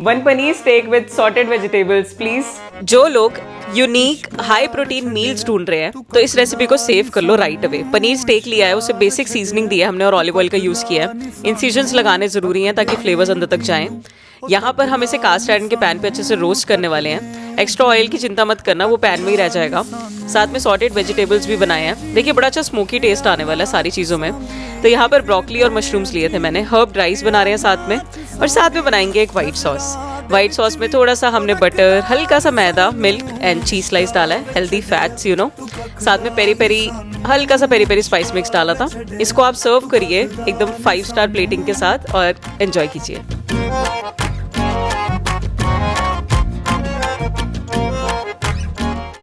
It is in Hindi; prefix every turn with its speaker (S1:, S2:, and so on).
S1: 1 paneer steak with sorted vegetables, please. जो लोग यूनिक हाई प्रोटीन मील्स ढूंढ रहे हैं तो इस रेसिपी को सेव कर लो राइट अवे। पनीर स्टेक लिया है, उसे बेसिक सीजनिंग दिया है हमने और ऑलिव ऑयल का यूज़ किया है। इंसिजन्स लगाने ज़रूरी हैं ताकि फ्लेवर्स अंदर तक जाएं। यहाँ पर हम इसे कास्ट आयरन के पैन पे अच्छे से रोस्ट करने वाले हैं। एक्स्ट्रा ऑयल की चिंता मत करना, वो पैन में ही रह जाएगा। साथ में सॉटेड वेजिटेबल्स भी बनाए हैं। देखिए बड़ा अच्छा स्मोकी टेस्ट आने वाला है सारी चीज़ों में। तो यहाँ पर ब्रोकली और मशरूम्स लिए थे मैंने। हर्ब राइस बना रहे हैं साथ में, और साथ में बनाएंगे एक वाइट सॉस। वाइट सॉस में थोड़ा सा हमने बटर, हल्का सा मैदा, मिल्क एंड चीज स्लाइस डाला है, हेल्दी फैट्स यू नो। साथ में पेरी पेरी, हल्का सा पेरी पेरी स्पाइस मिक्स डाला था। इसको आप सर्व करिए एकदम 5 स्टार प्लेटिंग के साथ और एंजॉय कीजिए।